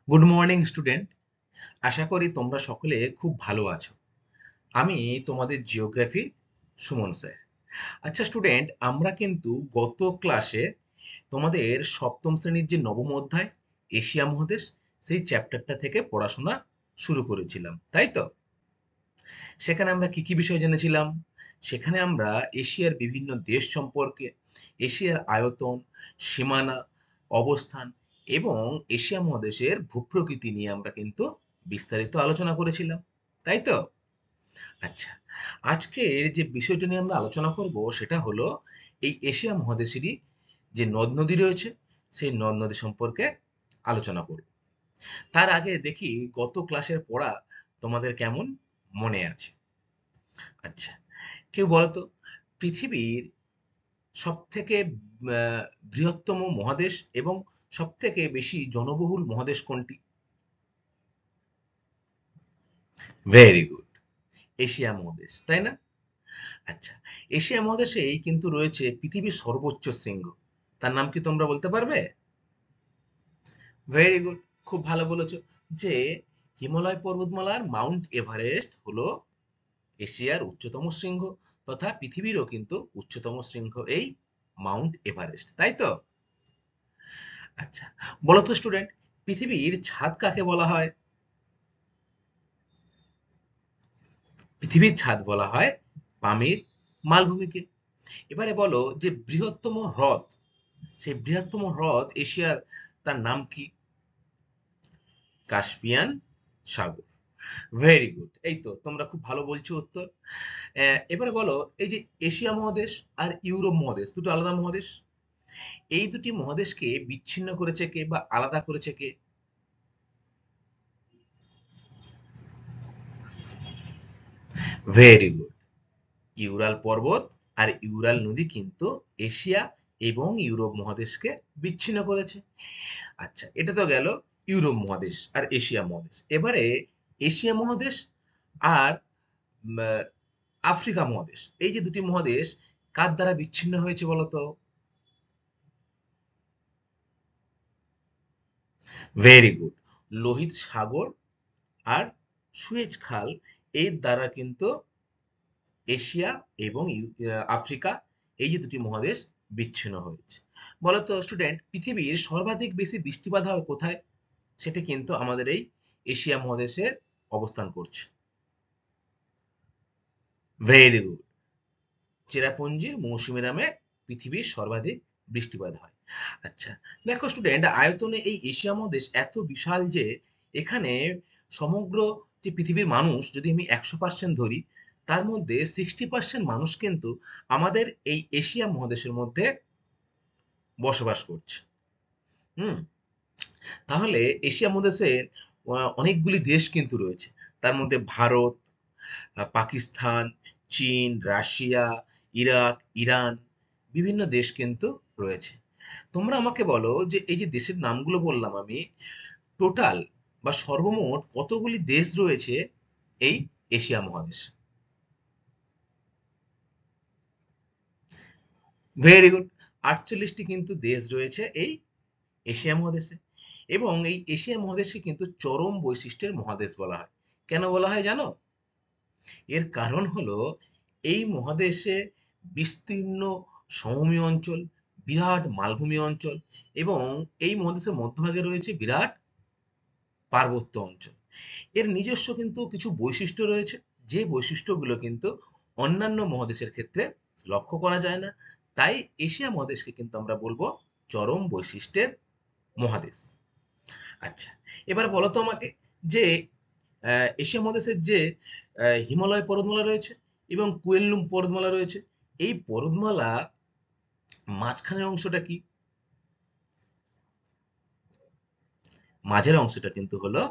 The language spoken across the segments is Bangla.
Good morning student. আশা করি তোমরা সকলে খুব ভালো আছো। আমি তোমাদের জিওগ্রাফি সুমন স্যার। আচ্ছা স্টুডেন্ট, আমরা কিন্তু গত ক্লাসে তোমাদের সপ্তম শ্রেণীর যে নবম অধ্যায় এশিয়া মহাদেশ সেই চ্যাপ্টারটা থেকে পড়াশোনা শুরু করেছিলাম, তাই তো? সেখানে আমরা কি কি বিষয় জেনেছিলাম? সেখানে আমরা এশিয়ার বিভিন্ন দেশ সম্পর্কে, এশিয়ার আয়তন, সীমানা, অবস্থান এবং এশিয়া মহাদেশের ভূপ্রকৃতি নিয়ে আমরা কিন্তু বিস্তারিত আলোচনা করেছিলাম, তাই তো? আচ্ছা, আজকের যে বিষয়টা নিয়ে আমরা আলোচনা করব সেটা হলো এই এশিয়া মহাদেশেরই যে নদ নদী রয়েছে সেই নদ নদী সম্পর্কে আলোচনা করব। তার আগে দেখি গত ক্লাসের পড়া তোমাদের কেমন মনে আছে। আচ্ছা, কেউ বলতো পৃথিবীর সবথেকে বৃহত্তম মহাদেশ এবং সবথেকে বেশি জনবহুল মহাদেশ কোনটি? ভেরি গুড, এশিয়া মহাদেশ, তাই না? আচ্ছা, এশিয়া মহাদেশেই কিন্তু রয়েছে পৃথিবীর সর্বোচ্চ শৃঙ্গ। তার নাম কি তোমরা বলতে পারবে? ভেরি গুড, খুব ভালো বলেছো যে হিমালয় পর্বতমালার মাউন্ট এভারেস্ট হলো এশিয়ার উচ্চতম শৃঙ্গ তথা পৃথিবীরও কিন্তু উচ্চতম শৃঙ্গ এই মাউন্ট এভারেস্ট, তাই তো? আচ্ছা, বলো তো স্টুডেন্ট, পৃথিবীর ছাদ কাকে বলা হয়? পৃথিবীর ছাদ বলা হয় পামির মালভূমিকে। এবারে বলো যে বৃহত্তম হ্রদ, সেই বৃহত্তম হ্রদ এশিয়ার, তার নাম কি? কাস্পিয়ান সাগর। ভেরি গুড, এই তো তোমরা খুব ভালো বলছো উত্তর। এবারে বলো এই যে এশিয়া মহাদেশ আর ইউরোপ মহাদেশ দুটো আলাদা মহাদেশ, এই দুটি মহাদেশকে বিচ্ছিন্ন করেছে কে বা আলাদা করেছে কে? ভেরি গুড, ইউরাল পর্বত আর ইউরাল নদী কিন্তু এশিয়া এবং ইউরোপ মহাদেশকে বিচ্ছিন্ন করেছে। আচ্ছা, এটা তো গেল ইউরোপ মহাদেশ আর এশিয়া মহাদেশ। এবারে এশিয়া মহাদেশ আর উম, আহ, আফ্রিকা মহাদেশ, এই যে দুটি মহাদেশ কার দ্বারা বিচ্ছিন্ন হয়েছে বলতো? ভেরি গুড, লোহিত সাগর আর সুয়েজ খাল এর দ্বারা কিন্তু এশিয়া এবং আফ্রিকা, এই যে দুটি মহাদেশ বিচ্ছিন্ন হয়েছে। বলতো স্টুডেন্ট, পৃথিবীর সর্বাধিক বেশি বৃষ্টিপাত হয় কোথায়? সেটা কিন্তু আমাদের এই এশিয়া মহাদেশের অবস্থান করছে। ভেরি গুড, চেরাপুঞ্জির মৌসুমী নামে পৃথিবীর সর্বাধিক বৃষ্টিপাত হয়। আচ্ছা, দেখো স্টুডেন্ট, আয়তনে এই এশিয়া মহাদেশ এত বিশাল যে এখানে সমগ্র যে পৃথিবীর মানুষ যদি আমি 100% ধরি, তার মধ্যে 60% মানুষ কিন্তু আমাদের এই এশিয়া মহাদেশের মধ্যে বসবাস করছে। হুম, তাহলে এশিয়া মহাদেশের অনেকগুলি দেশ কিন্তু রয়েছে। তার মধ্যে ভারত, পাকিস্তান, চীন, রাশিয়া, ইরাক, ইরান, বিভিন্ন দেশ কিন্তু রয়েছে। তোমরা আমাকে বলো যে এই যে দেশের নামগুলো বললাম আমি, টোটাল বা সর্বমোট কতগুলি দেশ রয়েছে এই এশিয়া মহাদেশ? ভেরি গুড, 48টি কিন্তু দেশ রয়েছে এই এশিয়া মহাদেশে। এবং এই এশিয়া মহাদেশকে কিন্তু চরম বৈশিষ্ট্যের মহাদেশ বলা হয়। কেন বলা হয় জানো? এর কারণ হলো এই মহাদেশে বিস্তীর্ণ সমভূমি অঞ্চল, বিরাট মালভূমি অঞ্চল এবং এই মহাদেশের মধ্যভাগে রয়েছে বিরাট পার্বত্য অঞ্চল। এর নিজস্ব কিন্তু কিছু বৈশিষ্ট্য রয়েছে, যে বৈশিষ্ট্যগুলো কিন্তু অন্যান্য মহাদেশের ক্ষেত্রে লক্ষ্য করা যায় না। তাই এশিয়া মহাদেশকে কিন্তু আমরা বলবো চরম বৈশিষ্ট্যের মহাদেশ। আচ্ছা, এবার বলো তো আমাকে যে এশিয়া মহাদেশের যে হিমালয় পর্বতমালা রয়েছে এবং কুয়েনলুন পর্বতমালা রয়েছে, এই পর্বতমালা মাঝখানের অংশটা কি? মাঝের অংশটা কিন্তু হলো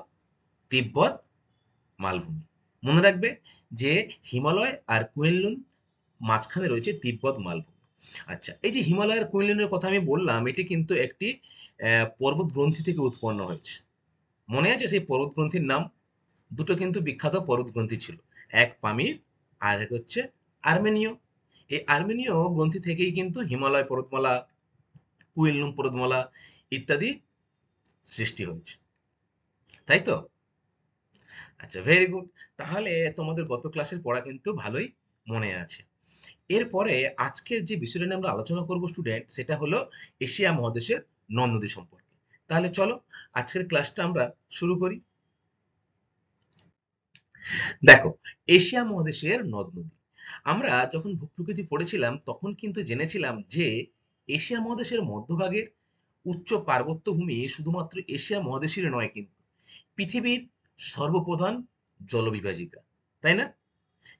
তিব্বত মালভূমি। মনে রাখবে যে হিমালয় আর কুয়েনলুন, মাঝখানে রয়েছে তিব্বত মালভূমি। আচ্ছা, এই যে হিমালয় আর কুইনল্যান্ডের কথা আমি বললাম, এটি কিন্তু একটি পর্বত গ্রন্থি থেকে উৎপন্ন হয়েছে। মনে আছে সেই পর্বত গ্রন্থির নাম? দুটো কিন্তু বিখ্যাত পর্বত গ্রন্থি ছিল, এক পামির আর এক হচ্ছে আর্মেনীয়। এই আর্মেনীয় গ্রন্থি থেকেই কিন্তু হিমালয় পর্বতমালা, কুইনলুন পর্বতমালা ইত্যাদি সৃষ্টি হয়েছে। তাই তো? আচ্ছা, ভেরি গুড। তাহলে তোমাদের গত ক্লাসের পড়া কিন্তু ভালোই মনে আছে। এরপরে আজকের যে বিষয়টা নিয়ে আমরা আলোচনা করব স্টুডেন্ট, সেটা হলো এশিয়া মহাদেশের নদ নদী সম্পর্কে। তাহলে চলো আজকের ক্লাসটা আমরা শুরু করি। দেখো, এশিয়া মহাদেশের নদ নদী, আমরা যখন ভূপ্রকৃতি পড়েছিলাম তখন কিন্তু জেনেছিলাম যে এশিয়া মহাদেশের মধ্যভাগের উচ্চ পার্বত্য ভূমি শুধুমাত্র এশিয়া মহাদেশের নয়, কিন্তু পৃথিবীর সর্বপ্রধান জলবিভাজিকা, তাই না?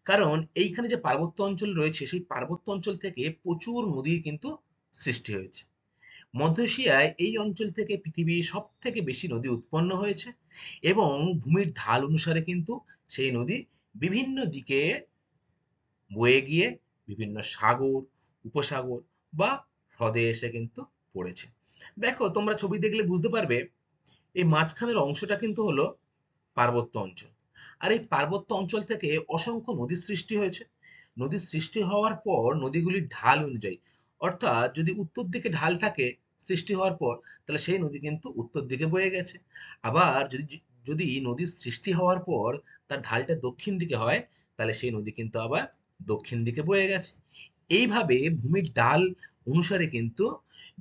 কারণ এইখানে যে পার্বত্য অঞ্চল রয়েছে সেই পার্বত্য অঞ্চল থেকে প্রচুর নদীর কিন্তু সৃষ্টি হয়েছে। মধ্য এশিয়ায় এই অঞ্চল থেকে পৃথিবীর সব থেকে বেশি নদী উৎপন্ন হয়েছে এবং ভূমির ঢাল অনুসারে কিন্তু সেই নদী বিভিন্ন দিকে বয়ে গিয়ে বিভিন্ন সাগর, উপসাগর বা হ্রদে এসে কিন্তু পড়েছে। দেখো, তোমরা ছবি দেখলে বুঝতে পারবে এই মাঝখানের অংশটা কিন্তু হলো পার্বত্য অঞ্চল। আর এই পার্বত্য অঞ্চল থেকে অসংখ্য নদীর সৃষ্টি হয়েছে। নদীর সৃষ্টি হওয়ার পর নদীগুলির ঢাল অনুযায়ী, অর্থাৎ যদি উত্তর দিকে ঢাল থাকে সৃষ্টি হওয়ার পর, তাহলে সেই নদী কিন্তু উত্তর দিকে বয়ে গেছে। আবার যদি যদি নদীর সৃষ্টি হওয়ার পর তার ঢালটা দক্ষিণ দিকে হয়, তাহলে সেই নদী কিন্তু আবার দক্ষিণ দিকে বয়ে গেছে। এইভাবে ভূমির ঢাল অনুসারে কিন্তু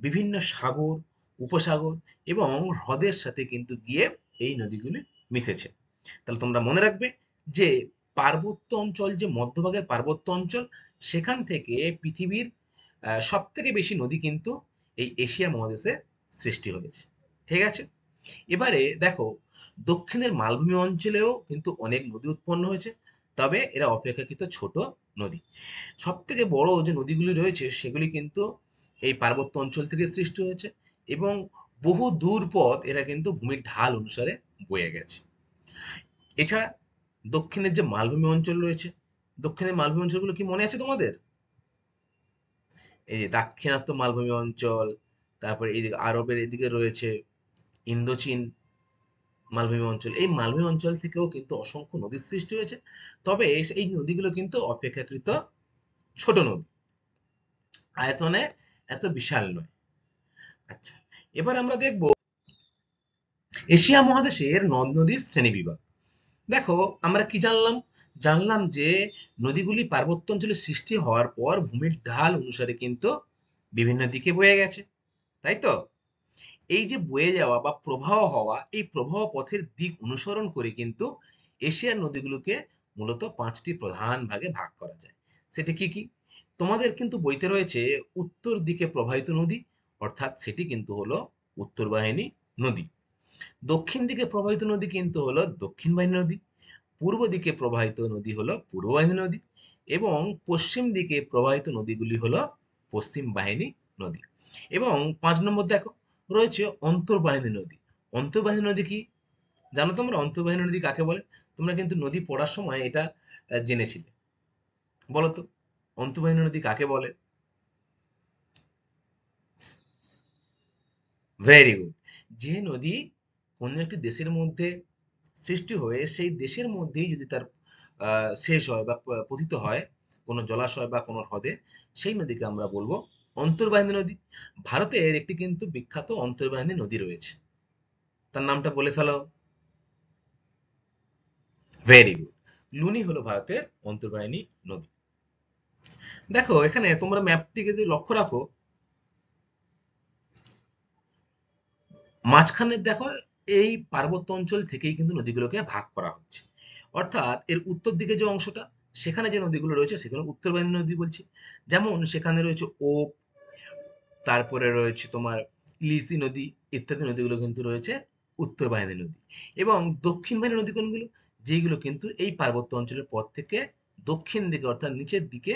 বিভিন্ন সাগর, উপসাগর এবং হ্রদের সাথে কিন্তু গিয়ে এই নদীগুলি মিশেছে। তাহলে তোমরা মনে রাখবে যে পার্বত্য অঞ্চল, যে মধ্যভাগের পার্বত্য অঞ্চল, সেখান থেকে পৃথিবীর সব থেকে বেশি নদী কিন্তু এই এশিয়া মহাদেশে সৃষ্টি হয়েছে। ঠিক আছে? এবারে দেখো, দক্ষিণের মালভূমি অঞ্চলেও কিন্তু অনেক নদী উৎপন্ন হয়েছে, তবে এরা অপেক্ষাকৃত ছোট নদী। সব থেকে বড় যে নদীগুলি রয়েছে সেগুলি কিন্তু এই পার্বত্য অঞ্চল থেকে সৃষ্টি হয়েছে এবং বহু দূর পথ এরা কিন্তু ভূমির ঢাল অনুসারে বয়ে গেছে। এছাড়া দক্ষিণের যে মালভূমি অঞ্চল রয়েছে, দক্ষিণের মালভূমি অঞ্চলগুলো কি মনে আছে তোমাদের? এই যে দাক্ষিণাত্য মালভূমি অঞ্চল, তারপরে এইদিকে আরবের এদিকে রয়েছে ইন্দোচীন মালভূমি অঞ্চল। এই মালভূমি অঞ্চল থেকেও কিন্তু অসংখ্য নদীর সৃষ্টি হয়েছে, তবে এই নদীগুলো কিন্তু অপেক্ষাকৃত ছোট নদী, আয়তনে এত বিশাল নয়। আচ্ছা, এবার আমরা দেখব এশিয়া মহাদেশের নদ নদীর শ্রেণীবিভাগ। দেখো, আমরা কি জানলাম? জানলাম যে নদীগুলি পার্বত্য অঞ্চলে সৃষ্টি হওয়ার পর ভূমির ঢাল অনুসারে কিন্তু বিভিন্ন দিকে বয়ে গেছে, তাই তো? এই যে বয়ে যাওয়া বা প্রবাহ হওয়া, এই প্রবাহ পথের দিক অনুসরণ করে কিন্তু এশিয়ার নদীগুলোকে মূলত 5টি প্রধান ভাগে ভাগ করা যায়। সেটি কি কি? তোমাদের কিন্তু বইতে রয়েছে উত্তর দিকে প্রবাহিত নদী, অর্থাৎ সেটি কিন্তু হলো উত্তর বাহিনী নদী। দক্ষিণ দিকে প্রবাহিত নদী কিন্তু হলো দক্ষিণ বাহিনী নদী। পূর্ব দিকে প্রবাহিত নদী হলো পূর্ব বাহিনী নদী এবং পশ্চিম দিকে প্রবাহিত নদীগুলি হলো পশ্চিম বাহিনী নদী। এবং 5 নম্বর দেখো, রয়েছে অন্তর্বাহিনী নদী। অন্তর্বাহিনী নদী কি জানো তোমরা? অন্তর্বাহিনী নদী কাকে বলে? তোমরা কিন্তু নদী পড়ার সময় এটা জেনেছিলে। বলো তো, অন্তর্বাহিনী নদী কাকে বলে? Very good. যে নদী কোনো একটি দেশের মধ্যে সৃষ্টি হয়ে সেই দেশের মধ্যেই যদি তার শেষ হয় বা পতিত হয় কোনো জলাশয় বা কোনো হ্রদে, সেই নদীকে আমরা বলবো অন্তর্বাহিনী নদী। ভারতের একটি কিন্তু বিখ্যাত অন্তর্বাহিনী নদী রয়েছে, তার নামটা বলে ফেলো। Very good. লুনি হলো ভারতের অন্তর্বাহিনী নদী। দেখো, এখানে তোমরা ম্যাপটিকে যদি লক্ষ্য রাখো, মাঝখানে দেখো এই পার্বত্য অঞ্চল থেকেই কিন্তু নদীগুলোকে ভাগ করা হচ্ছে। অর্থাৎ এর উত্তর দিকে যে অংশটা, সেখানে যে নদীগুলো রয়েছে সেগুলো উত্তরবাহিনী নদী বলছি। যেমন সেখানে রয়েছে ওপ, তারপরে রয়েছে তোমার ইলিশি নদী, ইত্যাদি নদীগুলো কিন্তু রয়েছে উত্তরবাহিনী নদী। এবং দক্ষিণ বাহিনী নদী কোনগুলো? যেগুলো কিন্তু এই পার্বত্য অঞ্চলের পর থেকে দক্ষিণ দিকে অর্থাৎ নিচের দিকে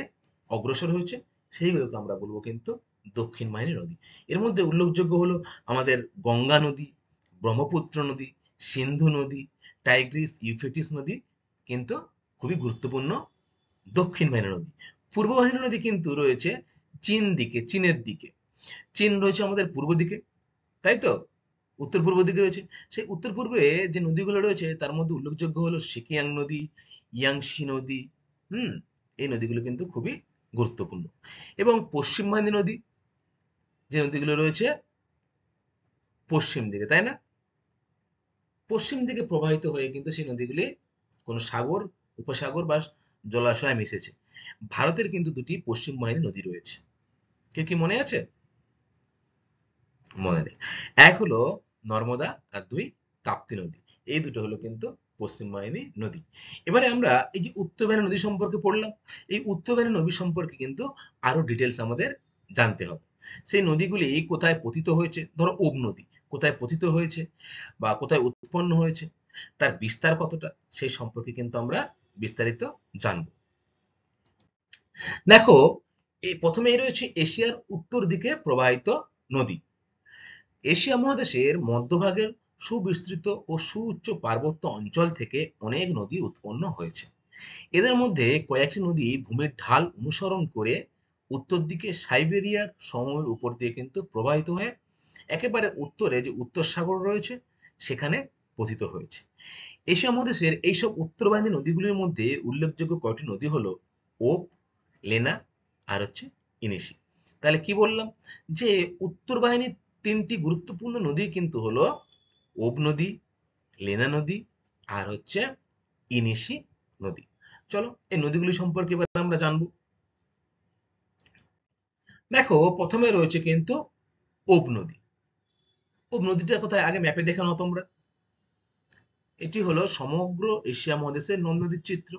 অগ্রসর হয়েছে, সেইগুলোকে আমরা বলবো কিন্তু দক্ষিণ বাহিনী নদী। এর মধ্যে উল্লেখযোগ্য হলো আমাদের গঙ্গা নদী, ব্রহ্মপুত্র নদী, সিন্ধু নদী, টাইগ্রিস, ইউফ্রেটিস নদী কিন্তু খুবই গুরুত্বপূর্ণ দক্ষিণ বাহিনী নদী। পূর্ব বাহিনী নদী কিন্তু রয়েছে চীনের দিকে। চীন রয়েছে আমাদের পূর্ব দিকে, তাই তো? উত্তর পূর্ব দিকে রয়েছে। সেই উত্তর পূর্বে যে নদীগুলো রয়েছে তার মধ্যে উল্লেখযোগ্য হলো সিকিয়াং নদী, ইয়াংশি নদী। হুম, এই নদীগুলো কিন্তু খুবই গুরুত্বপূর্ণ। এবং পশ্চিম বাহিনী নদী, যে নদীগুলো রয়েছে পশ্চিম দিকে, তাই না? পশ্চিম দিকে প্রবাহিত হয়ে কিন্তু সেই নদীগুলি কোনো সাগর, উপসাগর বা জলাশয়ে মিশেছে। ভারতের কিন্তু দুটি পশ্চিম বাহিনী নদী রয়েছে। কে কি মনে আছে? মনে নেই। এক হলো নর্মদা আর দুই তাপ্তি নদী। এই দুটো হলো কিন্তু পশ্চিম বাহিনী নদী। এবারে আমরা এই যে উত্তরবাহিনী নদী সম্পর্কে পড়লাম, এই উত্তরবাহিনী নদী সম্পর্কে কিন্তু আরো ডিটেলস আমাদের জানতে হবে। সেই নদীগুলি কোথায় পতিত হয়েছে, ধরো ওব নদী কোথায় পতিত হয়েছে বা কোথায় উৎপন্ন হয়েছে, তার বিস্তার কতটা, সেই সম্পর্কে কিন্তু আমরা বিস্তারিত জানবো। দেখো, এই প্রথমেই রয়েছে এশিয়ার উত্তর দিকে প্রবাহিত নদী। এশিয়া মহাদেশের মধ্যভাগের সুবিস্তৃত ও সুউচ্চ পার্বত্য অঞ্চল থেকে অনেক নদী উৎপন্ন হয়েছে। এদের মধ্যে কয়েকটি নদী ভূমির ঢাল অনুসরণ করে উত্তর দিকে সাইবেরিয়ার সমভূমির উপর দিয়ে কিন্তু প্রবাহিত হয়ে একেবারে উত্তরে যে উত্তর সাগর রয়েছে সেখানে পতিত হয়েছে। এশিয়া মহাদেশের এইসব উত্তরবাহিনী নদীগুলির মধ্যে উল্লেখযোগ্য কয়টি নদী হলো ওব, লেনা আর হচ্ছে ইনিশি। তাহলে কি বললাম, যে উত্তর বাহিনীর তিনটি গুরুত্বপূর্ণ নদী কিন্তু হলো ওব নদী, লেনা নদী আর হচ্ছে ইনিশি নদী। চলো এই নদীগুলি সম্পর্কে এবার আমরা জানবো। দেখো, প্রথমে রয়েছে কিন্তু ওব নদী। ওব নদীটা কোথায় আগে ম্যাপে দেখে নাও তোমরা। এটি হলো সমগ্র এশিয়া মহাদেশের নদীর চিত্র।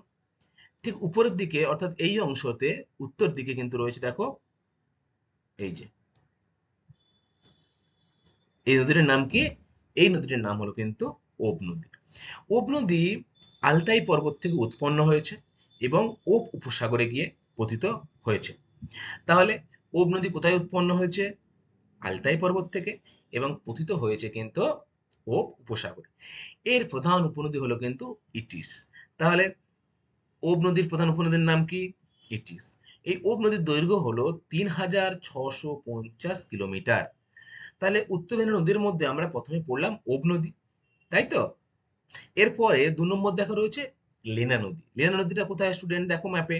ঠিক উপরের দিকে অর্থাৎ এই অংশতে উত্তর দিকে কিন্তু রয়েছে, দেখো এই যে এই নদীটির নাম কি? এই নদীটির নাম হলো কিন্তু ওব নদী। ওব নদী আলতাই পর্বত থেকে উৎপন্ন হয়েছে এবং ওব উপসাগরে গিয়ে পতিত হয়েছে। তাহলে ওব নদী কোথায় উৎপন্ন হয়েছে? আলতাই পর্বত থেকে, এবং পতিত হয়েছে কিন্তু ওব উপসাগরে। এর প্রধান উপনদী হলো কিন্তু ইটিস। তাহলে ওব নদীর প্রধান উপনদীর নাম কি? ইটিস। এই ওব নদীর দৈর্ঘ্য হলো ৩৬৫০ কিলোমিটার। তাহলে উত্তরবাহিনী নদীর মধ্যে আমরা প্রথমে পড়লাম ওব নদী, তাই তো? এরপরে ২ নম্বর দেখা রয়েছে লেনা নদী। লেনা নদীটা কোথায় স্টুডেন্ট? দেখো ম্যাপে,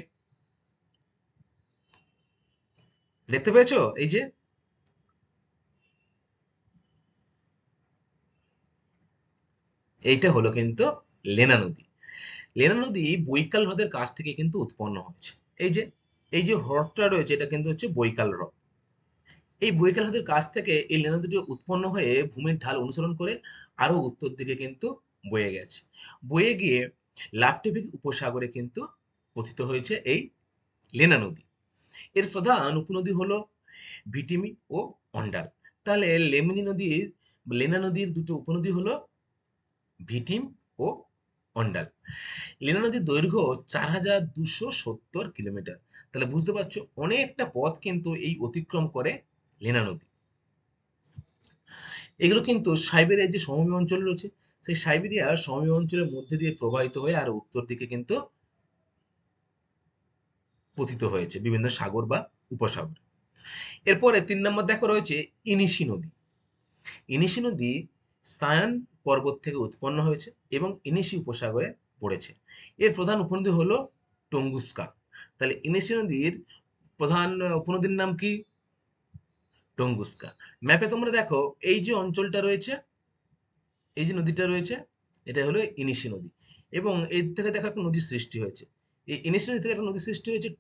দেখতে পেয়েছো? এই যে এইটা হলো কিন্তু লেনা নদী। লেনা নদী বৈকাল হ্রদের কাছ থেকে কিন্তু উৎপন্ন হয়েছে। এই যে এই যে হ্রদটা রয়েছে এটা কিন্তু হচ্ছে বৈকাল হ্রদ। এই বৈকাল হ্রদের কাছ থেকে এই লেনা নদীটি উৎপন্ন হয়ে ভূমির ঢাল অনুসরণ করে আরো উত্তর দিকে কিন্তু বয়ে গেছে। বয়ে গিয়ে লাক্ষাদ্বীপ উপসাগরে কিন্তু পতিত হয়েছে এই লেনা নদী। এর প্রধান উপনদী হলো ভিটিমি ও অন্ডাল। তাহলে লেমিনী নদীর, লেনা নদীর দুটো উপনদী হলো ভিটিম ও অন্ডাল। লেনা নদীর দৈর্ঘ্য ৪,২৭০ কিলোমিটার। তাহলে বুঝতে পারছো অনেকটা পথ কিন্তু এই অতিক্রম করে লেনা নদী। এগুলো কিন্তু সাইবেরিয়ার যে সমভূমি অঞ্চল রয়েছে সেই সাইবেরিয়ার সমভূমি অঞ্চলের মধ্যে দিয়ে প্রবাহিত হয়ে আর উত্তর দিকে কিন্তু পতিত হয়েছে বিভিন্ন সাগর বা উপসাগর। এরপরে ৩ নম্বর দেখো রয়েছে ইনিশি নদী। ইনিশি নদী সায়ান পর্বত থেকে উৎপন্ন হয়েছে এবং ইনিশি উপসাগরে পড়েছে। এর প্রধান উপনদী হলো টঙ্গুস্কা। তাহলে ইনিশি নদীর প্রধান উপনদীর নাম কি? টঙ্গুস্কা। ম্যাপে তোমরা দেখো এই যে অঞ্চলটা রয়েছে, এই যে নদীটা রয়েছে, এটা হলো ইনিশি নদী, এবং এর থেকে দেখো একটা নদীর সৃষ্টি হয়েছে। এই ইনিশি নদী থেকে একটা নদীর সৃষ্টি হয়েছে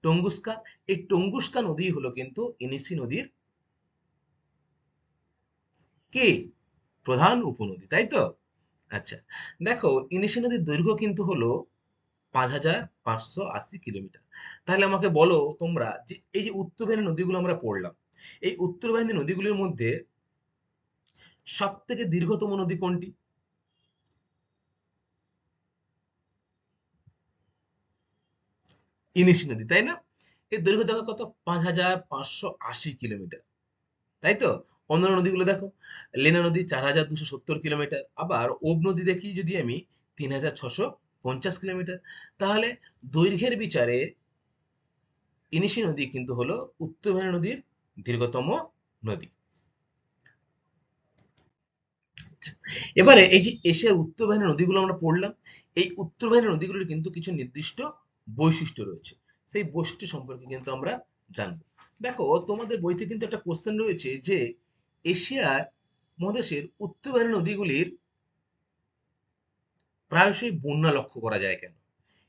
টঙ্গুস্কা। এই টঙ্গুস্কা নদী হলো কিন্তু ইনিশি নদীর কি? প্রধান উপনদী, তাই তো? আচ্ছা, দেখো ইনিশি নদীর দৈর্ঘ্য কিন্তু হলো ৫,৫৮০ কিলোমিটার। তাহলে আমাকে বলো তোমরা, যে এই যে উত্তরবাহিনী নদীগুলো আমরা পড়লাম, এই উত্তরবাহিনী নদীগুলির মধ্যে সব থেকে দীর্ঘতম নদী কোনটি? ইনিশি নদী, তাই না? এর দৈর্ঘ্য দেখো কত, ৫,৫৮০ কিলোমিটার, তাই তো? অন্যান্য নদীগুলো দেখো, লেনা নদী ৪,২৭০ কিলোমিটার, আবার ওব নদী দেখি যদি আমি ৩,৬৫০ কিলোমিটার। তাহলে দৈর্ঘ্যের বিচারে ইনিশি নদী কিন্তু হলো উত্তরবাহিনী নদীর দীর্ঘতম নদী। এবারে এই যে এশিয়ার উত্তরবাহিনী নদীগুলো আমরা পড়লাম, এই উত্তরবাহিনী নদীগুলোর কিন্তু কিছু নির্দিষ্ট বৈশিষ্ট্য রয়েছে। সেই বৈশিষ্ট্য সম্পর্কে কিন্তু আমরা জানবো। দেখো, তোমাদের বইতে কিন্তু একটা কোশ্চেন রয়েছে যে এশিয়ার মহাদেশের উত্তরবাহিনী নদীগুলির প্রায়শই বন্যা লক্ষ্য করা যায় কেন?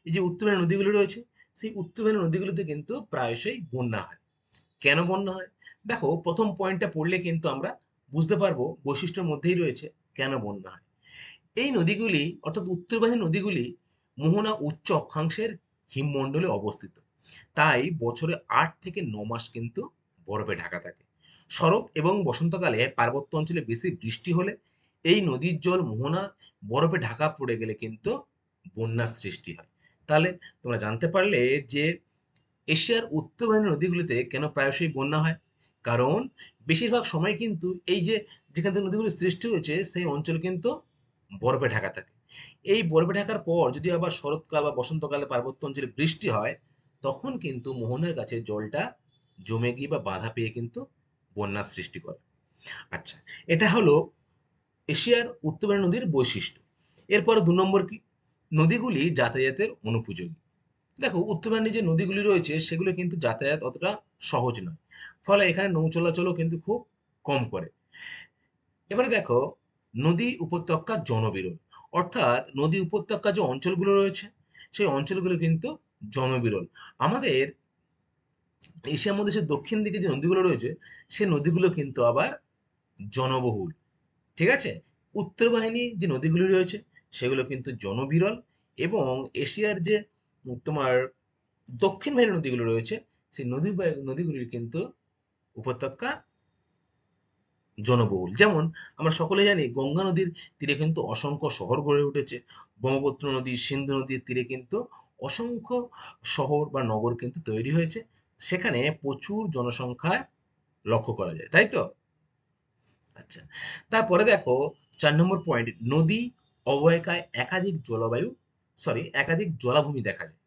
এই যে উত্তরবঙ্গের নদীগুলো রয়েছে, সেই উত্তরবঙ্গের নদীগুলোতে কিন্তু প্রায়শই বন্যা হয়। কেন বন্যা হয়? দেখো, প্রথম পয়েন্টটা পড়লে কিন্তু আমরা বুঝতে পারবো বৈশিষ্ট্যের মধ্যেই রয়েছে কেন বন্যা হয়। এই নদীগুলি অর্থাৎ উত্তরবাহী নদীগুলি মোহনা উচ্চ অক্ষাংশের হিমমণ্ডলে অবস্থিত। তাই বছরে 8 থেকে 9 মাস কিন্তু বরফে ঢাকা থাকে। শরৎ এবং বসন্তকালে পার্বত্য অঞ্চলে বেশি বৃষ্টি হলে এই নদীর জল মোহনা বরফে ঢাকা পড়ে গেলে কিন্তু বন্যার সৃষ্টি হয়। তাহলে তোমরা জানতে পারলে যে এশিয়ার উত্তরবাহী নদীগুলিতে কেন প্রায়শই বন্যা হয়। কারণ বেশিরভাগ সময় কিন্তু এই যে যেখান থেকে নদীগুলি সৃষ্টি হয়েছে সেই অঞ্চল কিন্তু বরফে ঢাকা থাকে। এই বরফে ঢাকার পর যদি আবার শরৎকাল বা বসন্তকালে পার্বত্য অঞ্চলে বৃষ্টি হয়, তখন কিন্তু মোহনার কাছে জলটা জমে গিয়ে বা বাধা পেয়ে কিন্তু বন্যার সৃষ্টি করে। আচ্ছা, এটা হলো এশিয়ার উত্তরবাহী নদীর বৈশিষ্ট্য। এরপরে 2 নম্বর কি? নদীগুলি যাতায়াতের অনুপযোগী। দেখো, উত্তরবঙ্গে যে নদীগুলি রয়েছে সেগুলো কিন্তু যাতায়াত অতটা সহজ নয়। ফলে এখানে নৌ চলাচলও কিন্তু খুব কম করে। এবারে দেখো, নদী উপত্যকা জনবিরল। অর্থাৎ নদী উপত্যকা যে অঞ্চলগুলো রয়েছে সেই অঞ্চলগুলো কিন্তু জনবিরল। আমাদের এশিয়া মহাদেশের দক্ষিণ দিকে যে নদীগুলো রয়েছে সে নদীগুলো কিন্তু আবার জনবহুল। ঠিক আছে? উত্তর বাহিনী যে নদীগুলি রয়েছে সেগুলো কিন্তু জনবিরল। এবং এশিয়ার যে তোমার দক্ষিণ বাহিনী নদীগুলো রয়েছে সেই নদীগুলির কিন্তু উপত্যকা জনবহুল। যেমন আমরা সকলে জানি গঙ্গা নদীর তীরে কিন্তু অসংখ্য শহর গড়ে উঠেছে। ব্রহ্মপুত্র নদী, সিন্ধু নদীর তীরে কিন্তু অসংখ্য শহর বা নগর কিন্তু তৈরি হয়েছে। সেখানে প্রচুর জনসংখ্যা লক্ষ্য করা যায়, তাই তো? আচ্ছা, তারপরে দেখো 4 নম্বর পয়েন্ট, নদী অববাহিকায় একাধিক জলাভূমি দেখা যায়।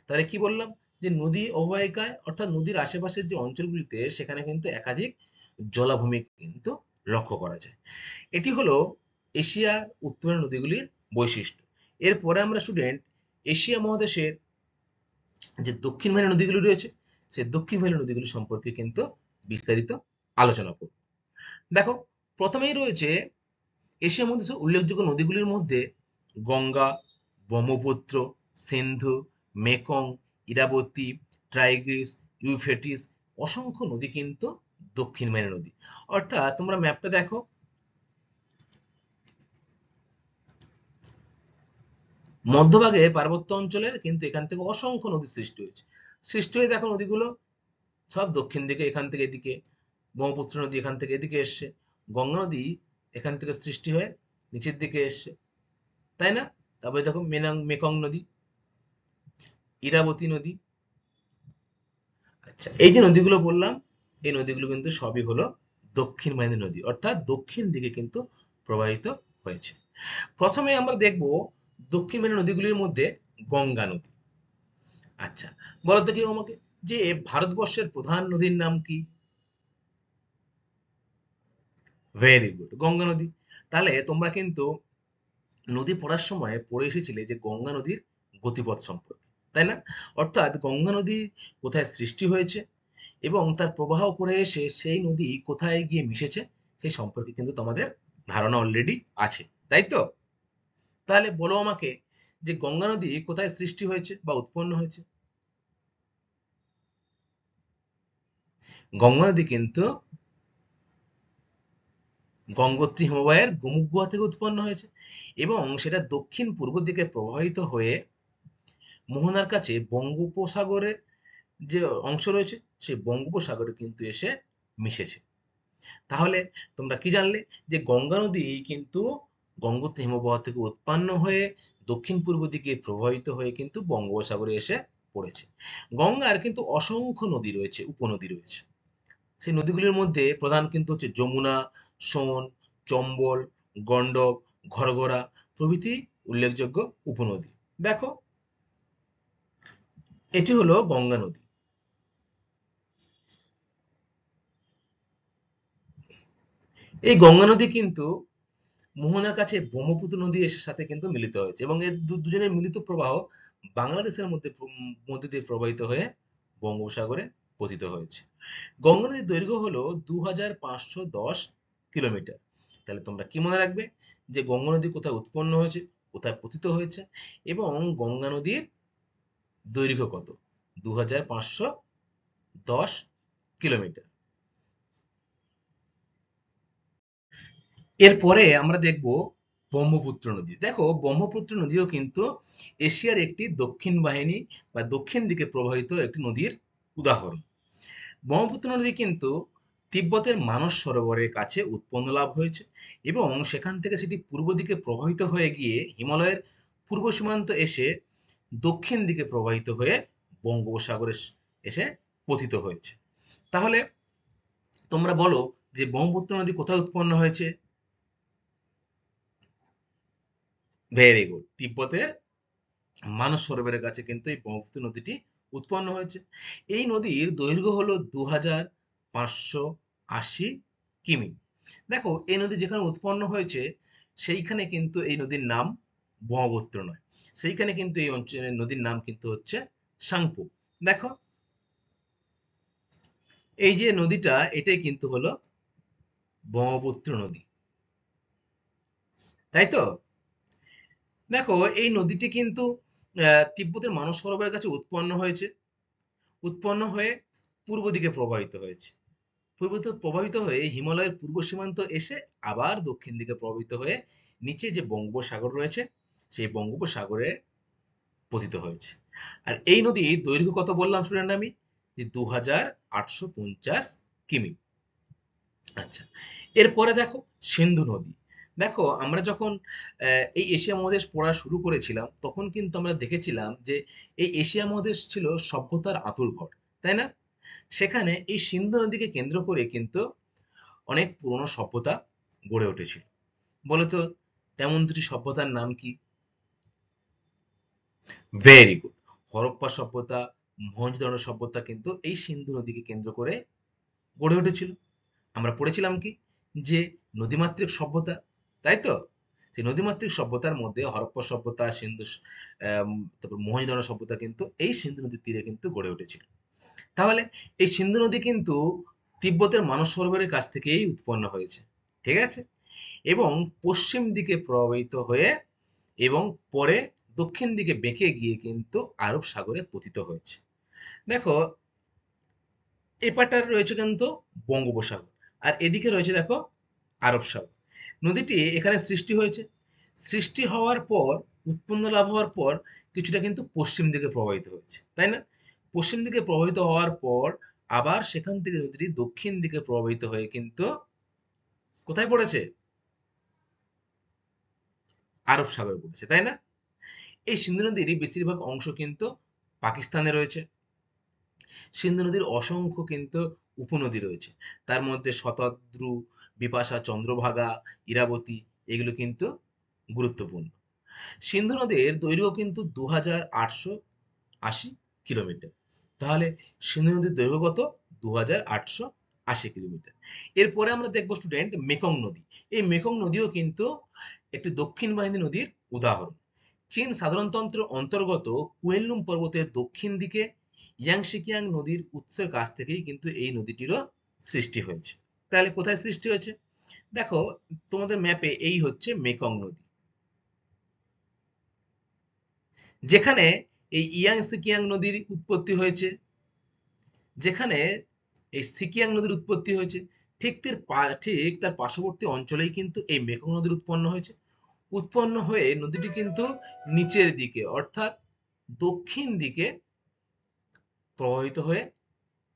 তাহলে কি বললাম? যে নদী অববাহিকায় অর্থাৎ নদীর আশেপাশের যে অঞ্চলগুলিতে সেখানে কিন্তু একাধিক জলাভূমি কিন্তু লক্ষ্য করা যায়। এটি হলো এশিয়ার উত্তরের নদীগুলির বৈশিষ্ট্য। এরপরে আমরা স্টুডেন্ট এশিয়া মহাদেশের যে দক্ষিণ ভাগের নদীগুলি রয়েছে সেই দক্ষিণ ভাগের নদীগুলি সম্পর্কে কিন্তু বিস্তারিত আলোচনা করব। দেখো, প্রথমেই রয়েছে এশিয়া মহাদেশের উল্লেখযোগ্য নদীগুলির মধ্যে গঙ্গা, ব্রহ্মপুত্র, সিন্ধু, মেকং, ইরাবতী, টাইগ্রিস, ইউফ্রেটিস, অসংখ্য নদী কিন্তু দক্ষিণ ভাগের নদী। অর্থাৎ তোমরা ম্যাপটা দেখো, মধ্যভাগে পার্বত্য অঞ্চলের কিন্তু এখান থেকে অসংখ্য নদী সৃষ্টি হয়েছে। সৃষ্টি হয়ে দেখো নদীগুলো সব দক্ষিণ দিকে, এখান থেকে এদিকে। ব্রহ্মপুত্র নদী এখান থেকে এদিকে এসছে। গঙ্গা নদী এখান থেকে সৃষ্টি হয়ে নিচের দিকে এসছে, তাই না? তারপরে দেখো মেকং নদী, ইরাবতী নদী। আচ্ছা, এই যে নদীগুলো বললাম এই নদীগুলো কিন্তু সবই হলো দক্ষিণ বাহিনী নদী, অর্থাৎ দক্ষিণ দিকে কিন্তু প্রবাহিত হয়েছে। প্রথমে আমরা দেখব দক্ষিণ বাহিনী নদীগুলির মধ্যে গঙ্গা নদী। আচ্ছা, বলো তো কি আমাকে, যে ভারতবর্ষের প্রধান নদীর নাম কি? ভেরি গুড, গঙ্গা নদী। তাহলে তোমরা কিন্তু নদী পড়ার সময় পড়ে এসেছিলে যে গঙ্গা নদীর গতিপথ সম্পর্কে, তাই না? অর্থাৎ গঙ্গা নদী কোথায় সৃষ্টি হয়েছে এবং তার প্রবাহ করে এসে সেই নদী কোথায় গিয়ে মিশেছে সেই সম্পর্কে কিন্তু তোমাদের ধারণা অলরেডি আছে, তাই তো? তাহলে বলো আমাকে যে গঙ্গা নদী কোথায় সৃষ্টি হয়েছে বা উৎপন্ন হয়েছে? গঙ্গা নদী কিন্তু গঙ্গোত্রী হিমবাহের গোমুখ গুহা থেকে উৎপন্ন হয়েছে এবং সেটা দক্ষিণ পূর্ব দিকে প্রবাহিত হয়ে মোহনার কাছে বঙ্গোপসাগরের যে অংশ রয়েছে সেই বঙ্গোপসাগরে কিন্তু এসে মিশেছে। তাহলে তোমরা কি জানলে? যে গঙ্গা নদী কিন্তু গঙ্গোত্রী হিমবাহ থেকে উৎপন্ন হয়ে দক্ষিণ পূর্ব দিকে প্রবাহিত হয়ে কিন্তু বঙ্গোপসাগরে এসে পড়েছে। গঙ্গার কিন্তু অসংখ্য নদী রয়েছে, উপনদী রয়েছে। সেই নদীগুলির মধ্যে প্রধান কিন্তু হচ্ছে যমুনা, সোন, চম্বল, গণ্ডক, ঘরঘরা প্রভৃতি উল্লেখযোগ্য উপনদী। দেখো, এটি হলো গঙ্গা নদী। এই গঙ্গা নদী কিন্তু মোহনার কাছে ব্রহ্মপুত্র নদী এসে সাথে কিন্তু মিলিত হয়েছে এবং এর দুজনের মিলিত প্রবাহ বাংলাদেশের মধ্যে দিয়ে প্রবাহিত হয়ে বঙ্গোপসাগরে পতিত হয়েছে। গঙ্গা নদীর দৈর্ঘ্য হলো 2510 কিলোমিটার। তাহলে তোমরা কি মনে রাখবে? যে গঙ্গা নদী কোথায় উৎপন্ন হয়েছে? কোথায় পতিত হয়েছে এবং গঙ্গা নদীর দৈর্ঘ্য কত? 2510 কিলোমিটার। এরপরে আমরা দেখব ব্রহ্মপুত্র নদী। দেখো ব্রহ্মপুত্র নদীও কিন্তু এশিয়ার একটি দক্ষিণ বাহিনী বা দক্ষিণ দিকে প্রবাহিত একটি নদীর উদাহরণ। ব্রহ্মপুত্র নদী কিন্তু তিব্বতের মানস সরোবরের কাছে উৎপন্ন লাভ হয়েছে এবং সেখান থেকে সেটি পূর্ব দিকে প্রবাহিত হয়ে গিয়ে হিমালয়ের পূর্ব সীমান্ত এসে দক্ষিণ দিকে প্রবাহিত হয়ে বঙ্গোপসাগরে এসে পতিত হয়েছে। তাহলে তোমরা বলো যে ব্রহ্মপুত্র নদী কোথায় উৎপন্ন হয়েছে? ভেরি গুড, তিব্বতের মানস সরোবরের কাছে কিন্তু এই ব্রহ্মপুত্র নদীটি উৎপন্ন হয়েছে। এই নদীর দৈর্ঘ্য হলো 2580 কিমি। দেখো এই নদী যেখানে উৎপন্ন হয়েছে সেইখানে কিন্তু এই নদীর নাম ব্রহ্মপুত্র নয়, সেইখানে কিন্তু এই অঞ্চলের নদীর নাম কিন্তু হচ্ছে সাংপো। দেখো এই যে নদীটা, এটাই কিন্তু হলো ব্রহ্মপুত্র নদী, তাই তো? দেখো এই নদীটি কিন্তু তিব্বতের মানস সরোবরের কাছে উৎপন্ন হয়েছে, উৎপন্ন হয়ে পূর্ব দিকে প্রবাহিত হয়েছে, পূর্ব দিকে প্রবাহিত হয়ে হিমালয়ের পূর্ব সীমান্ত এসে আবার দক্ষিণ দিকে প্রবাহিত হয়ে নিচে যে বঙ্গোপসাগর রয়েছে সেই বঙ্গোপসাগরে পতিত হয়েছে। আর এই নদীর দৈর্ঘ্য কত বললাম স্টুডেন্ট আমি? যে 2850 কিমি। আচ্ছা, এরপরে দেখো সিন্ধু নদী। দেখো আমরা যখন এই এশিয়া মহাদেশ পড়া শুরু করেছিলাম তখন কিন্তু আমরা দেখেছিলাম যে এই এশিয়া মহাদেশ ছিল সভ্যতার আঁতুড়ঘর, তাই না? সেখানে এই সিন্ধু নদীকে কেন্দ্র করে কিন্তু অনেক পুরনো সভ্যতা গড়ে উঠেছিল। বলতো তেমন দুটি সভ্যতার নাম কি? ভেরি গুড, হরপ্পা সভ্যতা, মহেঞ্জোদারো সভ্যতা কিন্তু এই সিন্ধু নদীকে কেন্দ্র করে গড়ে উঠেছিল। আমরা পড়েছিলাম কি যে নদীমাতৃক সভ্যতা, তাই তো? সেই নদীমাতৃক সভ্যতার মধ্যে হরপ্পা সভ্যতা, সিন্ধু তারপর মহেঞ্জোদারো সভ্যতা কিন্তু এই সিন্ধু নদীর তীরে কিন্তু গড়ে উঠেছিল। তাহলে এই সিন্ধু নদী কিন্তু তিব্বতের মানস সরোবরের কাছ থেকেই উৎপন্ন হয়েছে, ঠিক আছে? এবং পশ্চিম দিকে প্রবাহিত হয়ে এবং পরে দক্ষিণ দিকে বেঁকে গিয়ে কিন্তু আরব সাগরে পতিত হয়েছে। দেখো এপারটা রয়েছে কিন্তু বঙ্গোপসাগর আর এদিকে রয়েছে দেখো আরব সাগর। নদীটি এখানে সৃষ্টি হয়েছে, সৃষ্টি হওয়ার পর উৎপন্ন লাভ হওয়ার পর কিছুটা কিন্তু পশ্চিম দিকে প্রবাহিত হয়েছে, তাই না? পশ্চিম দিকে প্রবাহিত হওয়ার পর আবার সেখান থেকে নদীটি দক্ষিণ দিকে প্রবাহিত হয়ে কিন্তু কোথায় পড়েছে? আরব সাগরে পড়েছে, তাই না? এই সিন্ধু নদীরই বেশিরভাগ অংশ কিন্তু পাকিস্তানে রয়েছে। সিন্ধু নদীর অসংখ্য কিন্তু উপনদী রয়েছে, তার মধ্যে শতদ্রু, বিপাশা, চন্দ্রভাগা, ইরাবতী এগুলো কিন্তু গুরুত্বপূর্ণ। সিন্ধু নদীর দৈর্ঘ্য কিন্তু 2880 কিলোমিটার। তাহলে সিন্ধু নদীর দৈর্ঘ্য কত? 2880 কিলোমিটার। এরপরে আমরা দেখবো স্টুডেন্ট মেকং নদী। এই মেকং নদীও কিন্তু একটি দক্ষিণ বাহিনী নদীর উদাহরণ। চীন সাধারণতন্ত্র অন্তর্গত কুয়েনলুন পর্বতের দক্ষিণ দিকে ইয়াংশিকিয়াং নদীর উৎসের কাছ থেকেই কিন্তু এই নদীটিরও সৃষ্টি হয়েছে। তাহলে কোথায় সৃষ্টি হয়েছে? দেখো তোমাদের ম্যাপে এই হচ্ছে মেকং নদী, যেখানে এই ইয়াং সিকিয়াং নদীর উৎপত্তি হয়েছে, যেখানে এই সিকিয়াং নদীর উৎপত্তি হয়েছে ঠিক তার পার্শ্ববর্তী অঞ্চলেই কিন্তু এই মেকং নদীর উৎপন্ন হয়েছে। উৎপন্ন হয়ে নদীটি কিন্তু নিচের দিকে অর্থাৎ দক্ষিণ দিকে প্রবাহিত হয়ে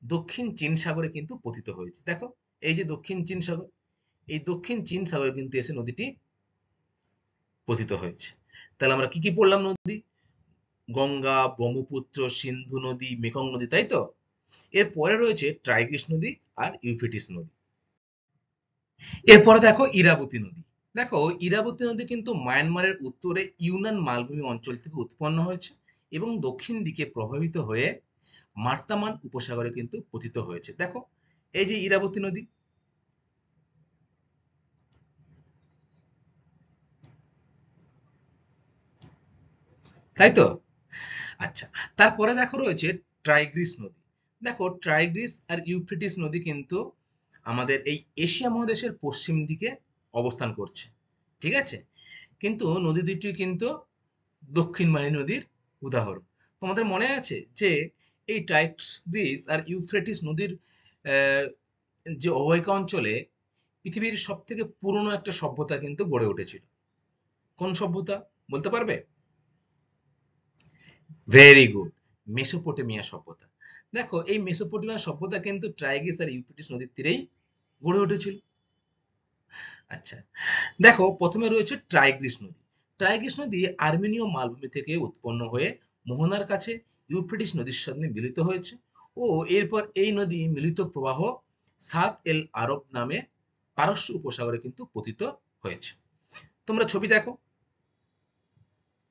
দক্ষিণ চীন সাগরে কিন্তু পতিত হয়েছে। দেখো এই যে দক্ষিণ চীন সাগর, এই দক্ষিণ চীন সাগরে কিন্তু এসে নদীটি পতিত হয়েছে। তাহলে আমরা কি কি পড়লাম? নদী গঙ্গা, ব্রহ্মপুত্র, সিন্ধু নদী, মেকং নদী, তাই তো? এরপরে রয়েছে টাইগ্রিস নদী আর ইউফ্রেটিস নদী। এরপরে দেখো ইরাবতী নদী। দেখো ইরাবতী নদী কিন্তু মায়ানমারের উত্তরে ইউনান মালভূমি অঞ্চল থেকে উৎপন্ন হয়েছে এবং দক্ষিণ দিকে প্রবাহিত হয়ে মার্তামান উপসাগরে কিন্তু পতিত হয়েছে। দেখো এই যে ইরাবতী নদী, তাই তো? আচ্ছা, তারপরে দেখো রয়েছে টাইগ্রিস নদী। দেখো টাইগ্রিস আর ইউফ্রেটিস নদী কিন্তু আমাদের এই এশিয়া মহাদেশের পশ্চিম দিকে অবস্থান করছে, ঠিক আছে? কিন্তু নদী দুটি কিন্তু দক্ষিণ বাহিনী নদীর উদাহরণ। তোমাদের মনে আছে যে এই টাইগ্রিস আর ইউফ্রেটিস নদীর আহ, যে অববাহিকা অঞ্চলে পৃথিবীর সব থেকে পুরনো একটা সভ্যতা কিন্তু গড়ে উঠেছিল। কোন সভ্যতা বলতে পারবে? ভেরি গুড, মেসোপটেমিয়া সভ্যতা। দেখো এই মেসোপটেমিয়া সভ্যতা কিন্তু টাইগ্রিস আর ইউফ্রেটিস নদীর তীরেই গড়ে উঠেছিল। আচ্ছা, দেখো প্রথমে রয়েছে টাইগ্রিস নদী। টাইগ্রিস নদী আর্মেনীয় মালভূমি থেকে উৎপন্ন হয়ে মোহনার কাছে ইউফ্রেটিস নদীর সাথে মিলিত হয়েছে ও এরপর এই নদী মিলিত প্রবাহ সাত এল আরব নামে পারস্য উপসাগরে কিন্তু পতিত হয়েছে। তোমরা ছবি দেখো,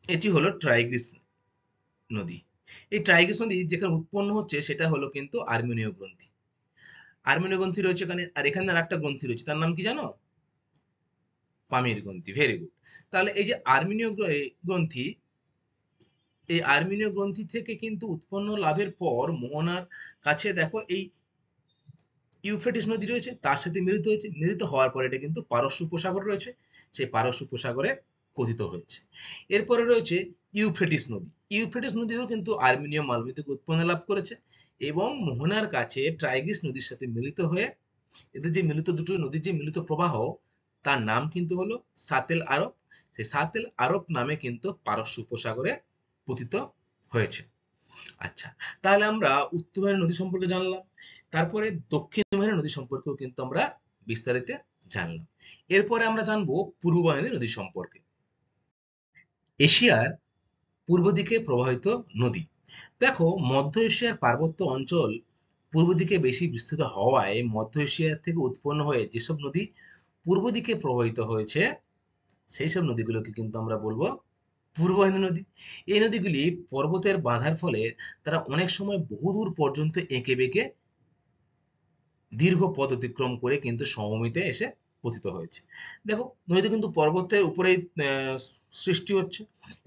এটি হলো টাইগ্রিস নদী। এই টাইগ্রিস নদী যেখানে উৎপন্ন হচ্ছে সেটা হলো কিন্তু আর্মেনীয় গ্রন্থি। আর্মেনীয় গ্রন্থি রয়েছে এখানে, আর এখানে আর একটা গ্রন্থি রয়েছে, তার নাম কি জানো? পামির গ্রন্থি। Very good. তাহলে এই যে আর্মেনীয় গ্রন্থি, এই আর্মেনীয় গ্রন্থি থেকে কিন্তু উৎপন্ন লাভের পর মোহনার কাছে দেখো এই ইউফ্রেটিস নদী রয়েছে, তার সাথে মিলিত হয়েছে। মিলিত হওয়ার পর এটা কিন্তু পারস্য উপসাগর রয়েছে, সেই পারস্য উপসাগরে পতিত হয়েছে। এরপরে রয়েছে ইউফ্রেটিস নদী। ইউফ্রেটিস নদীও কিন্তু আর্মেনীয় মালভূমি থেকে উৎপন্ন লাভ করেছে এবং মোহনার কাছে টাইগ্রিস নদীর সাথে মিলিত হয়ে এদের যে মিলিত দুটো নদীর যে মিলিত প্রবাহ, তার নাম কিন্তু হলো সাতেল আরব। সেই সাতেল আরব নামে কিন্তু পারস্য উপসাগরে পতিত হয়েছে। আচ্ছা, তাহলে আমরা উত্তর বাহিনী নদী সম্পর্কে জানলাম, তারপরে দক্ষিণ বাহিনী নদী সম্পর্কেও কিন্তু আমরা বিস্তারিত জানলাম। এরপরে আমরা জানবো পূর্ব বাহিনী নদী সম্পর্কে। এশিয়ার পূর্ব দিকে প্রবাহিত নদী। দেখো মধ্য এশিয়ার পার্বত্য অঞ্চল পূর্ব দিকে বেশি বিস্তৃত হওয়ায় মধ্য এশিয়া থেকে উৎপন্ন হয়ে যেসব নদী পূর্ব দিকে প্রবাহিত হয়েছে সেই সব নদীগুলোকে কিন্তু আমরা বলবো পূর্ব বাহিনী নদী। এই নদীগুলি পর্বতের বাঁধার ফলে তারা অনেক সময় বহুদূর পর্যন্ত এঁকে বেঁকে দীর্ঘ পথ অতিক্রম করে কিন্তু সমভূমিতে এসে পতিত হয়েছে। দেখো নদীটা কিন্তু পর্বতের উপরেই সৃষ্টি হচ্ছে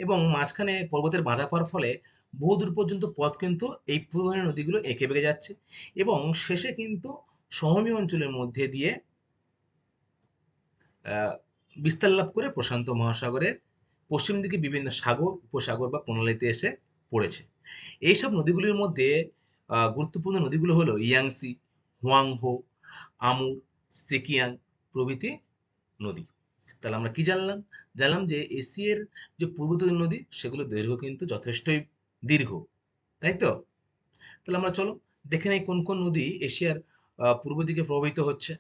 এবং মাঝখানে পর্বতের বাঁধা পড়ার ফলে বহুদূর পর্যন্ত পথ কিন্তু এই পূর্ব বাহিনী নদীগুলো এঁকে বেঁকে যাচ্ছে এবং শেষে কিন্তু সমভূমি অঞ্চলের মধ্যে দিয়ে আহ, বিস্তার লাভ করে প্রশান্ত মহাসাগরের পশ্চিম দিকে বিভিন্ন সাগর, উপসাগর বা প্রণালীতে এসে পড়েছে। এইসব নদীগুলির মধ্যে গুরুত্বপূর্ণ নদীগুলো হলো ইয়াংসি, হুয়াংহো, আমুর, সেকিয়াং প্রভৃতি নদী। তাহলে আমরা কি জানলাম? জানলাম যে এশিয়ার যে পূর্ব দিকের নদী সেগুলোর দৈর্ঘ্য কিন্তু যথেষ্টই দীর্ঘ, তাই তো? তাহলে আমরা চলো দেখে নেই কোন কোন নদী এশিয়ার পূর্ব দিকে প্রবাহিত হচ্ছে।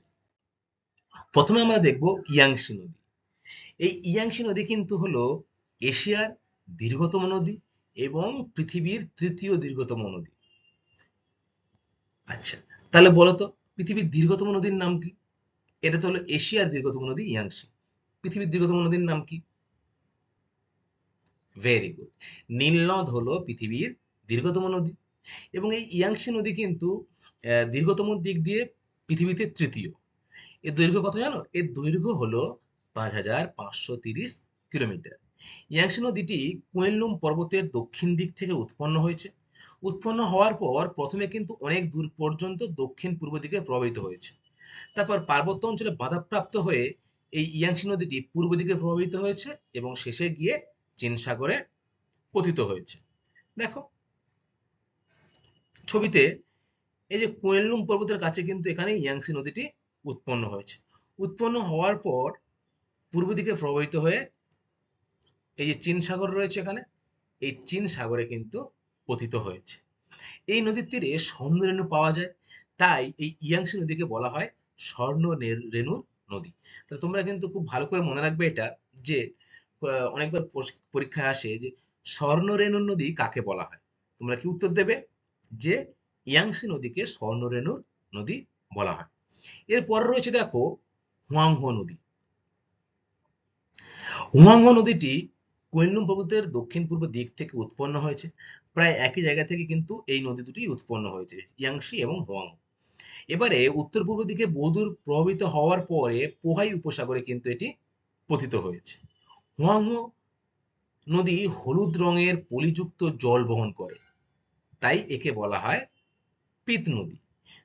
প্রথমে আমরা দেখব ইয়াংসি নদী। এই ইয়াংসি নদী কিন্তু হলো এশিয়ার দীর্ঘতম নদী এবং পৃথিবীর তৃতীয় দীর্ঘতম নদী। আচ্ছা, তাহলে বলো তো পৃথিবীর দীর্ঘতম নদীর নাম কি? এটা তো হলো এশিয়ার দীর্ঘতম নদী ইয়াংসি। পৃথিবীর দীর্ঘতম নদীর নাম কি? ভেরি গুড, নীলনদ হলো পৃথিবীর দীর্ঘতম নদী এবং এই ইয়াংসি নদী কিন্তু দীর্ঘতম দিক দিয়ে পৃথিবীতে তৃতীয়। এর দৈর্ঘ্য কত জানো? এর দৈর্ঘ্য হলো 5,530 কিলোমিটার। ইয়াংসি নদীটি কুয়েনলুন পর্বতের দক্ষিণ দিক থেকে উৎপন্ন হয়েছে। উৎপন্ন হওয়ার পর প্রথমে কিন্তু অনেক দূর পর্যন্ত দক্ষিণ পূর্ব দিকে প্রবাহিত হয়েছে। তারপর পার্বত্য অঞ্চলে বাধাপ্রাপ্ত হয়ে এই ইয়াংসি নদীটি পূর্ব দিকে প্রবাহিত হয়েছে এবং শেষে গিয়ে চীন সাগরে পতিত হয়েছে। দেখো ছবিতে এই যে কুয়েনলুন পর্বতের কাছে কিন্তু এখানে ইয়াংসি নদীটি উৎপন্ন হয়েছে। উৎপন্ন হওয়ার পর পূর্ব দিকে প্রবাহিত হয়ে এই যে চীন সাগর রয়েছে এখানে, এই চীন সাগরে কিন্তু পতিত হয়েছে। এই নদীর তীরে স্বর্ণরেণু পাওয়া যায়, তাই এই ইয়াংসি নদীকে বলা হয় স্বর্ণ রেণুর নদী। তাহলে তোমরা কিন্তু খুব ভালো করে মনে রাখবে এটা, যে অনেকবার পরীক্ষায় আসে যে স্বর্ণরেণুর নদী কাকে বলা হয়। তোমরা কি উত্তর দেবে? যে ইয়াংসি নদীকে স্বর্ণরেণুর নদী বলা হয়। এরপরে রয়েছে দেখো হুয়াংহো নদী। হুয়াংহো নদীটি কুইনলুন পর্বতের দক্ষিণ-পূর্ব দিক থেকে উৎপন্ন হয়েছে। প্রায় একই জায়গা থেকে কিন্তু এই নদী দুটি উৎপন্ন হয়েছে, ইয়াংসি এবং হুয়াংহো। এবারে উত্তর-পূর্ব দিকে বহুদূর প্রভাবিত হওয়ার পরে পোহাই উপসাগরে কিন্তু এটি পতিত হয়েছে। হুয়াংহো নদী হলুদ রঙের পলিযুক্ত জল বহন করে, তাই একে বলা হয় পিত নদী।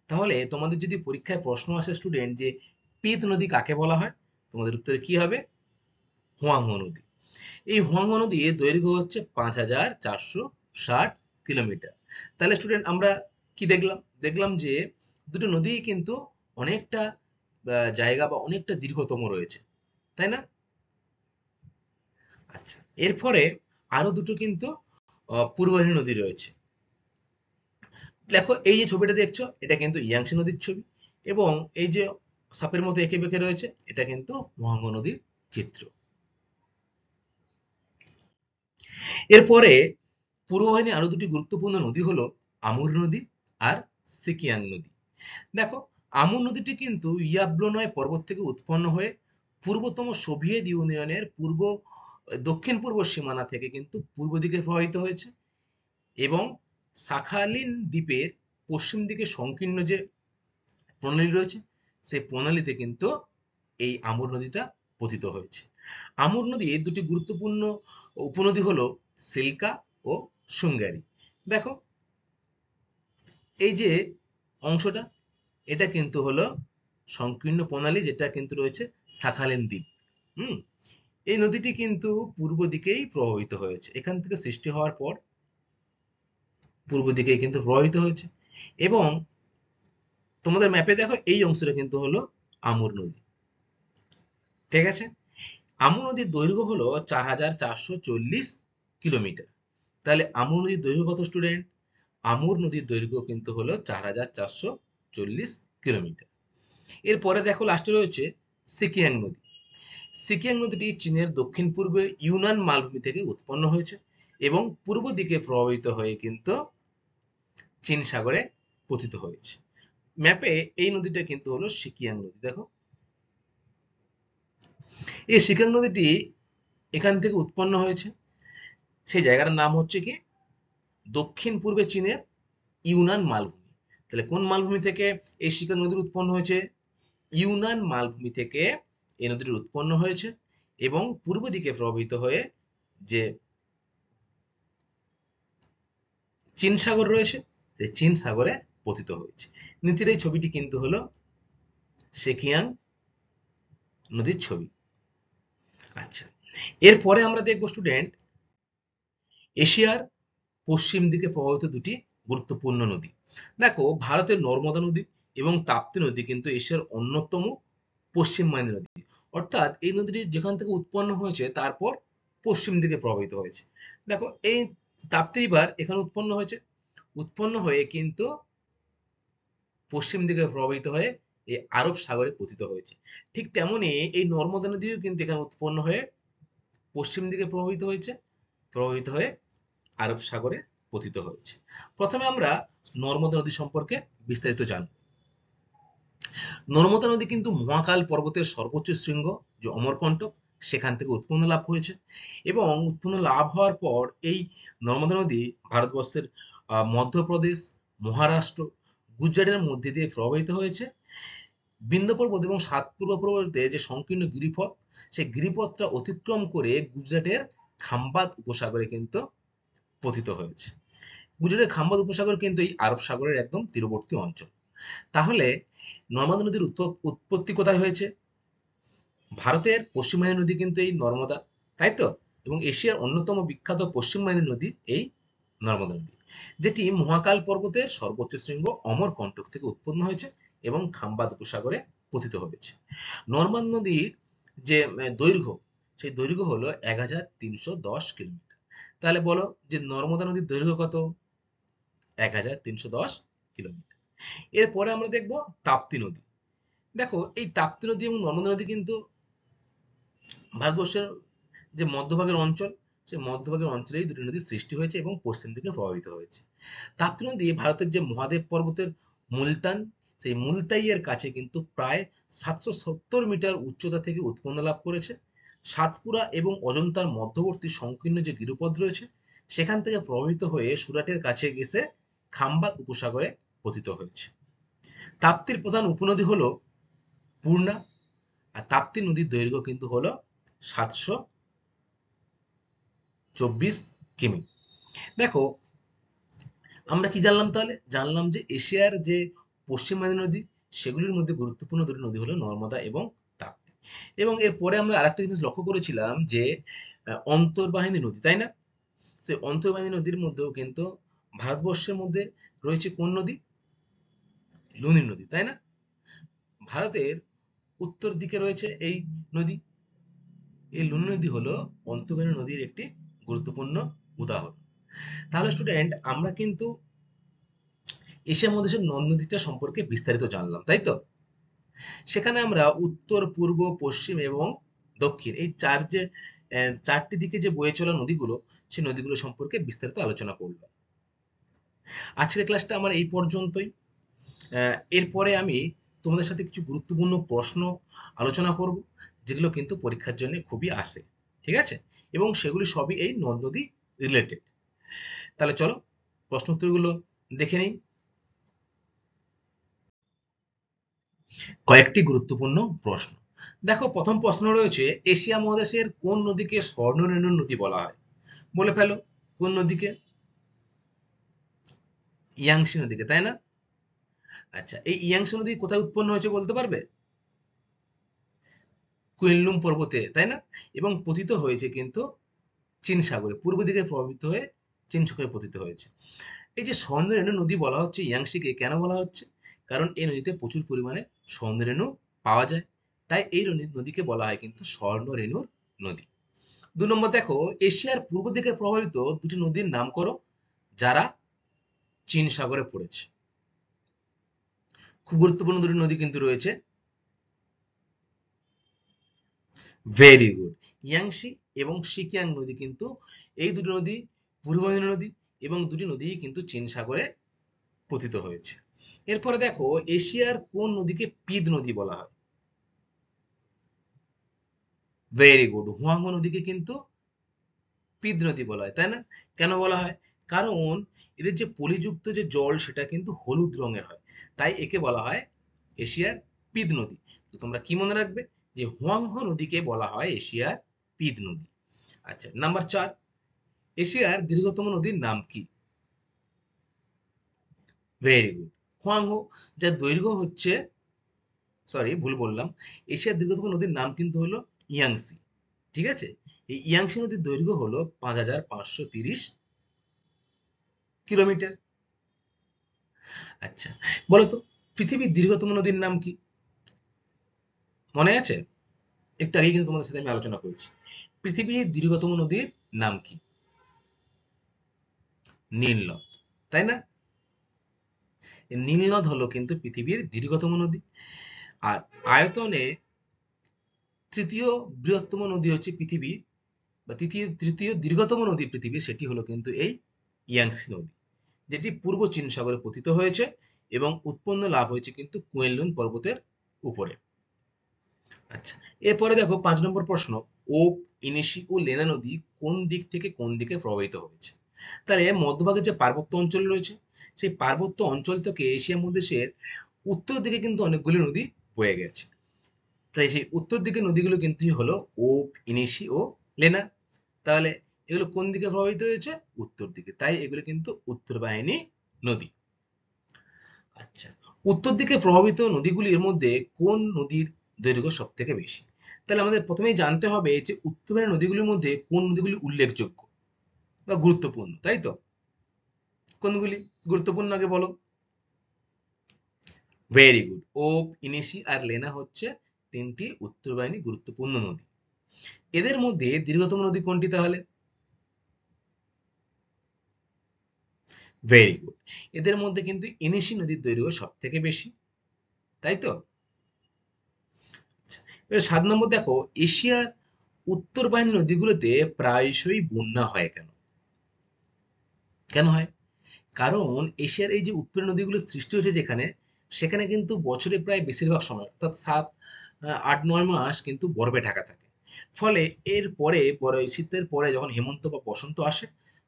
তাহলে তোমাদের যদি পরীক্ষায় প্রশ্ন আসে স্টুডেন্ট যে পিত নদী কাকে বলা হয়, তোমাদের উত্তরে কি হবে? হুয়াংহো নদী। এই হুয়াংহো নদীর দৈর্ঘ্য হচ্ছে 5460 কিলোমিটার। তাহলে স্টুডেন্ট আমরা কি দেখলাম? দেখলাম যে দুটো নদী কিন্তু অনেকটা জায়গা বা অনেকটা দীর্ঘতম রয়েছে, তাই না? আচ্ছা, এরপরে আরো দুটো কিন্তু পূর্ববাহিনী নদী রয়েছে। দেখো এই যে ছবিটা দেখছো, এটা কিন্তু ইয়াংসি নদীর ছবি, এবং এই যে সাপের মতো এঁকে বেঁকে রয়েছে, এটা কিন্তু হুয়াংহো নদীর চিত্র। এরপরে পূর্ববাহিনী আরো দুটি গুরুত্বপূর্ণ নদী হলো আমুর নদী আর সিকিয়াং নদী। দেখো, আমুর নদীটি কিন্তু ইয়াবলনয় পর্বত থেকে উৎপন্ন হয়ে পূর্বতম সোভিয়েত ইউনিয়নের দক্ষিণ পূর্ব সীমানা থেকে কিন্তু পূর্ব দিকে প্রবাহিত হয়েছে, এবং শাখালিন দ্বীপের পশ্চিম দিকে সংকীর্ণ যে প্রণালী রয়েছে, সেই প্রণালীতে কিন্তু এই আমুর নদীটা পতিত হয়েছে। আমুর নদীর দুটি গুরুত্বপূর্ণ উপনদী হলো সিল্কা ও সুঙ্গারি। দেখো এই যে অংশটা, এটা কিন্তু হলো সংকীর্ণ প্রণালী, যেটা কিন্তু রয়েছে শাখালিন দ্বীপ। হুম, এই নদীটি কিন্তু পূর্ব দিকেই প্রবাহিত হয়েছে, এখান থেকে সৃষ্টি হওয়ার পর পূর্ব দিকেই কিন্তু প্রবাহিত হয়েছে। এবং তোমাদের ম্যাপে দেখো এই অংশটা কিন্তু হলো আমুর নদী। ঠিক আছে, আমুর নদীর দৈর্ঘ্য হলো 4440 কিলোমিটার। তাহলে আমুর নদীর দৈর্ঘ্য কত স্টুডেন্ট? আমুর নদীর দৈর্ঘ্য কিন্তু হলো 4440 কিলোমিটার। এরপরে দেখো লাস্টে রয়েছে সিকিয়াং নদী। সিকিয়াং নদীটি চীনের দক্ষিণ পূর্বে ইউনান মালভূমি থেকে উৎপন্ন হয়েছে এবং পূর্ব দিকে প্রবাহিত হয়ে কিন্তু চীন সাগরে পতিত হয়েছে। ম্যাপে এই নদীটা কিন্তু হলো সিকিয়াং নদী। দেখো এই সিকিয়াং নদীটি এখান থেকে উৎপন্ন হয়েছে, সেই জায়গাটার নাম হচ্ছে কি দক্ষিণ পূর্বে চীনের ইউনান মালভূমি। তাহলে কোন মালভূমি থেকে এই সিকিয়াং নদীর উৎপন্ন হয়েছে? ইউনান মালভূমি থেকে এই নদীটি উৎপন্ন হয়েছে এবং পূর্ব দিকে প্রবাহিত হয়ে যে চীন সাগর রয়েছে, সেই চীন সাগরে পতিত হয়েছে। নিচের এই ছবিটি কিন্তু হলো সেকিয়াং নদীর ছবি। আচ্ছা, এরপরে আমরা দেখবো স্টুডেন্ট এশিয়ার পশ্চিম দিকে প্রবাহিত দুটি গুরুত্বপূর্ণ নদী। দেখো, ভারতের নর্মদা নদী এবং তাপ্তি নদী কিন্তু এশিয়ার অন্যতম পশ্চিমবাহিনী নদী। অর্থাৎ এই নদীটি যেখান থেকে উৎপন্ন হয়েছে তারপর পশ্চিম দিকে প্রবাহিত হয়েছে। দেখো এই তাপ্তি রিভার এখানে উৎপন্ন হয়েছে, উৎপন্ন হয়ে কিন্তু পশ্চিম দিকে প্রবাহিত হয়ে এই আরব সাগরে পতিত হয়েছে। ঠিক তেমনি এই নর্মদা নদীও কিন্তু এখানে উৎপন্ন হয়ে পশ্চিম দিকে প্রবাহিত হয়ে আরব সাগরে পতিত হয়েছে। প্রথমে আমরা নর্মদা নদী সম্পর্কে বিস্তারিত জানব। নর্মদা নদী কিন্তু মহাকাল পর্বতের সর্বোচ্চ শৃঙ্গ যে অমরকণ্টক, সেখান থেকে উৎপন্ন লাভ হয়েছে, এবং উৎপন্ন লাভ হওয়ার পর এই নর্মদা নদী ভারতবর্ষের মধ্যপ্রদেশ, মহারাষ্ট্র, গুজরাটের মধ্যে দিয়ে প্রবাহিত হয়েছে। বিন্ধ্য পর্বত এবং সাতপুরা পর্বতে যে সংকীর্ণ গিরিপথ, সেই গিরিপথটা অতিক্রম করে গুজরাটের খাম্বাত উপসাগরে কিন্তু পতিত হয়েছে। গুজরাটের খাম্বাত উপসাগর কিন্তু এই আরব সাগরের একদম তীরবর্তী অঞ্চল। তাহলে নর্মদা নদীর উৎপত্তি কোথায় হয়েছে? ভারতের পশ্চিমবাহিনী নদী কিন্তু এই নর্মদা, তাই তো? এবং এশিয়ার অন্যতম বিখ্যাত পশ্চিমবাহিনী নদী এই নর্মদা নদী, যেটি মহাকাল পর্বতের সর্বোচ্চ শৃঙ্গ অমরকণ্টক থেকে উৎপন্ন হয়েছে এবং খাম্বাত উপসাগরে পতিত হয়েছে। নর্মদা নদীর যে দৈর্ঘ্য, সেই দৈর্ঘ্য হলো 1310 কিলোমিটার। তাহলে বলো যে নর্মদা নদীর দৈর্ঘ্য কত? 1310 কিলোমিটার। এরপরে আমরা দেখব তাপ্তি নদী। দেখো এই তাপ্তি নদী এবং নর্মদা নদী কিন্তু ভারতবর্ষের যে মধ্যভাগের অঞ্চল, সেই মধ্যভাগের অঞ্চলেই দুটি নদীর সৃষ্টি হয়েছে এবং পশ্চিম দিকে প্রবাহিত হয়েছে। তাপ্তি নদী ভারতের যে মহাদেব পর্বতের মুলতান, সেই মুলতাইয়ের কাছে কিন্তু প্রায় 770 মিটার উচ্চতা থেকে উৎপন্ন লাভ করেছে। সাতপুরা এবং অজন্তার মধ্যবর্তী সংকীর্ণ যে গিরিপথ রয়েছে, সেখান থেকে প্রবাহিত হয়ে সুরাটের কাছে গেছে খাম্বাত উপসাগরে পতিত হয়েছে। তাপ্তির প্রধান উপনদী হলো পূর্ণা, আর তাপ্তি নদীর দৈর্ঘ্য কিন্তু হলো 724 কিমি। দেখো আমরা কি জানলাম? তাহলে জানলাম যে এশিয়ার যে পশ্চিমবাহিনী নদী, সেগুলির মধ্যে গুরুত্বপূর্ণ দুটি নদী হলো নর্মদা এবং তাপ্তি। এবং এরপরে আমরা আরেকটা জিনিস লক্ষ্য করেছিলাম যে অন্তর্বাহিনী নদী, তাই না? সেই অন্তর্বাহিনী নদীর মধ্যেও কিন্তু ভারতবর্ষের মধ্যে রয়েছে কোন নদী? লুনি নদী, তাই না? ভারতের উত্তর দিকে রয়েছে এই নদী। এই লুনি নদী হলো অন্তর্বাহিনী নদীর একটি গুরুত্বপূর্ণ উদাহরণ। তাহলে স্টুডেন্ট, আমরা কিন্তু এশিয়া মহাদেশের নদ নদীটা সম্পর্কে বিস্তারিত জানলাম, তাই তো? সেখানে আমরা উত্তর, পূর্ব, পশ্চিম এবং দক্ষিণ এই চারটি দিকে যে বয়ে চলা নদীগুলো, সেই নদীগুলো সম্পর্কে বিস্তারিত আলোচনা করলাম। আজকের ক্লাসটা আমার এই পর্যন্তই। এরপরে আমি তোমাদের সাথে কিছু গুরুত্বপূর্ণ প্রশ্ন আলোচনা করব, যেগুলো কিন্তু পরীক্ষার জন্য খুবই আসে। ঠিক আছে? এবং সেগুলি সবই এই নদ নদী রিলেটেড। তাহলে চলো প্রশ্ন উত্তরগুলো দেখে নিই। কয়েকটি গুরুত্বপূর্ণ প্রশ্ন। দেখো, প্রথম প্রশ্ন রয়েছে, এশিয়া মহাদেশের কোন নদীকে স্বর্ণরেণু নদী বলা হয়? বলে ফেলো, কোন নদীকে? ইয়াংসি নদীকে, তাই না? আচ্ছা, এই ইয়াংসি নদী কোথায় উৎপন্ন হয়েছে বলতে পারবে? কুইনলুন পর্বতে, তাই না? এবং পতিত হয়েছে কিন্তু চীন সাগরে, পূর্ব দিকে প্রবাহিত হয়ে চীন সাগরে পতিত হয়েছে। এই যে স্বর্ণরেণু নদী বলা হচ্ছে ইয়াংসিকে, কেন বলা হচ্ছে? কারণ এই নদীতে প্রচুর পরিমাণে স্বর্ণরেণু পাওয়া যায়, তাই এই নদীকে বলা হয় কিন্তু স্বর্ণরেণুর নদী। ২ নম্বর দেখো, এশিয়ার পূর্ব দিকে প্রবাহিত দুটি নদীর নাম করো যারা চীন সাগরে পড়েছে। খুব গুরুত্বপূর্ণ দুটি নদী কিন্তু রয়েছে। Very good. ইয়াংসি এবং সিকিয়াং নদী কিন্তু, এই দুটি নদী পূর্ববাহিনী নদী, এবং দুটি নদী কিন্তু চীন সাগরে পতিত হয়েছে। এরপরে দেখো, এশিয়ার কোন নদীকে পিদ নদী বলা হয়? Very good. হুয়াংহো নদীকে কিন্তু পিদ নদী বলা হয়, তাই না? কেন বলা হয়? কারণ এদের যে পলিযুক্ত যে জল, সেটা কিন্তু হলুদ রঙের হয়, তাই একে বলা হয় এশিয়ার পিদ নদী। তো তোমরা কি মনে রাখবে? যে হুয়াংহো নদীকে বলা হয় এশিয়ার পিদ নদী। আচ্ছা, নাম্বার 4, এশিয়ার দীর্ঘতম নদীর নাম কি? Very good. হুয়াংহো, যার দৈর্ঘ্য হচ্ছে, সরি ভুল বললাম, এশিয়ার দীর্ঘতম নদীর নাম কিন্তু হলো ইয়াংসি। ঠিক আছে? এই ইয়াংসি নদীর দৈর্ঘ্য হলো 5530 কিলোমিটার। আচ্ছা, বলো তো, পৃথিবীর দীর্ঘতম নদীর নাম কি? মনে আছে? একটু আগে কিন্তু তোমাদের সাথে আমি আলোচনা করেছি। পৃথিবীর দীর্ঘতম নদীর নাম কি? নীল নদ, তাই না? নীল নদ হলো কিন্তু পৃথিবীর দীর্ঘতম নদী। আর আয়তনে তৃতীয় বৃহত্তম নদী হচ্ছে পৃথিবীর, বা তৃতীয় দীর্ঘতম নদী পৃথিবীর, সেটি হলো কিন্তু এই ইয়াংসি নদী, যেটি পূর্ব চীন সাগরে পতিত হয়েছে এবং উৎপন্ন লাভ হয়েছে কিন্তু কুয়েনলুন পর্বতের উপরে। আচ্ছা, এরপরে দেখো 5 নম্বর প্রশ্ন, ওপ, ইনিশি ও লেনা নদী কোন দিক থেকে কোন দিকে প্রবাহিত হয়েছে? তাহলে মধ্যভাগে যে পার্বত্য অঞ্চল রয়েছে, সেই পার্বত্য অঞ্চল থেকে এশিয়া মহাদেশের উত্তর দিকে কিন্তু অনেকগুলি নদী বয়ে গেছে। তাই সেই উত্তর দিকের নদীগুলো কিন্তু হলো ওপ, ইনিশি ও লেনা। তাহলে এগুলো কোন দিকে প্রবাহিত হয়েছে? উত্তর দিকে, তাই এগুলো কিন্তু উত্তর বাহিনী নদী। আচ্ছা, উত্তর দিকে প্রবাহিত নদীগুলির মধ্যে কোন নদীর দৈর্ঘ্য সব থেকে বেশি? তাহলে আমাদের প্রথমেই জানতে হবে যে উত্তর বাহিনী নদীগুলির মধ্যে কোন নদীগুলি উল্লেখযোগ্য বা গুরুত্বপূর্ণ, তাই তো? কোনগুলি গুরুত্বপূর্ণ আগে বলো। Very good. ওপ, ইনিশি আর লেনা হচ্ছে তিনটি উত্তর বাহিনী গুরুত্বপূর্ণ নদী। এদের মধ্যে দীর্ঘতম নদী কোনটি তাহলে? Very good. এদের মধ্যে কিন্তু ইনিশি নদীর দৈর্ঘ্য সব থেকে বেশি, তাই তো? আচ্ছা, এবার 7 নম্বর দেখো, এশিয়ার উত্তর বাহিনী নদীগুলোতে প্রায়শই বন্যা হয় কেন? কেন হয়? কারণ এশিয়ার এই যে উত্তর নদীগুলো সৃষ্টি হয়েছে যেখানে, সেখানে কিন্তু বছরে প্রায় বেশিরভাগ সময়, অর্থাৎ 7, 8, 9 মাস কিন্তু বরফে ঢাকা থাকে। ফলে এর পরে, পরে শীতের পরে যখন হেমন্ত বা বসন্ত আসে,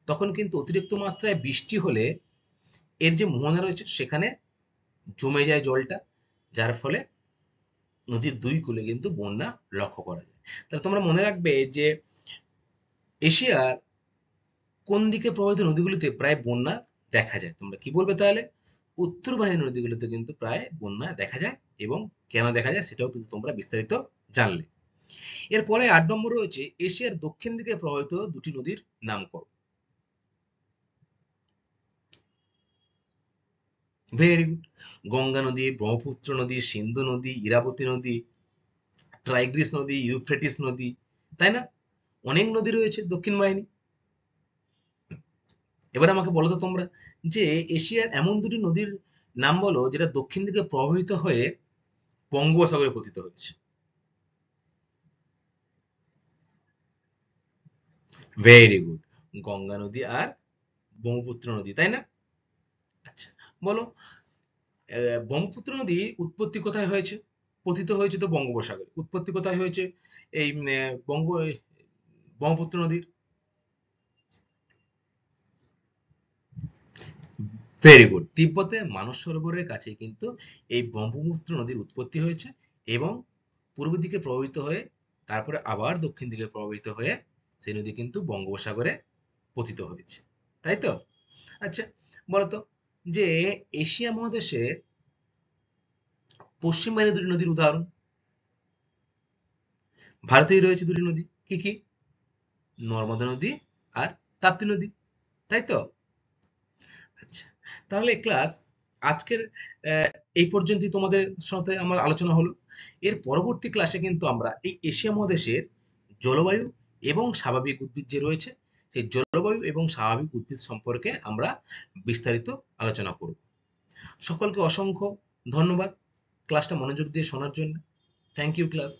তখন কিন্তু অতিরিক্ত মাত্রায় বৃষ্টি হলে এর যে মোহনা রয়েছে সেখানে জমে যায় জলটা, যার ফলে নদীর দুই কূলে কিন্তু বন্যা লক্ষ্য করা যায়। তাহলে তোমরা মনে রাখবে যে এশিয়ার কোন দিকে প্রবাহিত নদীগুলিতে প্রায় বন্যা দেখা যায়? তোমরা কি বলবে তাহলে? উত্তর বাহিনী নদীগুলোতে কিন্তু প্রায় বন্যা দেখা যায়, এবং কেন দেখা যায় সেটাও কিন্তু তোমরা বিস্তারিত জানলে। এরপরে 8 নম্বর রয়েছে এশিয়ার দক্ষিণ দিকে প্রবাহিত দুটি নদীর নাম করো। Very good. গঙ্গা নদী, ব্রহ্মপুত্র নদী, সিন্ধু নদী, ইরাবতী নদী, টাইগ্রিস নদী, ইউফ্রেটিস নদী, তাই না? অনেক নদী রয়েছে দক্ষিণ বাহিনী। এবার আমাকে বলো তো তোমরা, যে এশিয়ার এমন দুটি নদীর নাম বলো যেটা দক্ষিণ দিকে প্রবাহিত হয়ে বঙ্গোপসাগরে পতিত হয়েছে। Very good. গঙ্গা নদী আর ব্রহ্মপুত্র নদী, তাই না? আচ্ছা, বলো, ব্রহ্মপুত্র নদী উৎপত্তি কোথায় হয়েছে? পতিত হয়েছে তো বঙ্গোপসাগরে। উৎপত্তি কোথায় হয়েছে এই ব্রহ্মপুত্র নদীর? Very good. তিব্বতে মানস সরোবরের কাছে কিন্তু এই ব্রহ্মপুত্র নদীর উৎপত্তি হয়েছে, এবং পূর্ব দিকে প্রবাহিত হয়ে তারপরে আবার দক্ষিণ দিকে প্রবাহিত হয়ে সেই নদী কিন্তু বঙ্গোপসাগরে পতিত হয়েছে, তাই তো? আচ্ছা, বলতো, যে এশিয়া মহাদেশে পশ্চিম বাইরে দুটি নদীর উদাহরণ। ভারতেই রয়েছে দুটি নদী, কি কি? নর্মদা নদী আর তাপ্তি নদী, তাই তো? আচ্ছা, তাহলে ক্লাস আজকের আহ, এই পর্যন্তই তোমাদের সাথে আমার আলোচনা হলো। এর পরবর্তী ক্লাসে কিন্তু আমরা এই এশিয়া মহাদেশের জলবায়ু এবং স্বাভাবিক উদ্ভিদ যে রয়েছে, সেই জলবায়ু এবং স্বাভাবিক উদ্ভিদ সম্পর্কে আমরা বিস্তারিত আলোচনা করব। সকলকে অসংখ্য ধন্যবাদ ক্লাসটা মনোযোগ দিয়ে শোনার জন্য। Thank you class.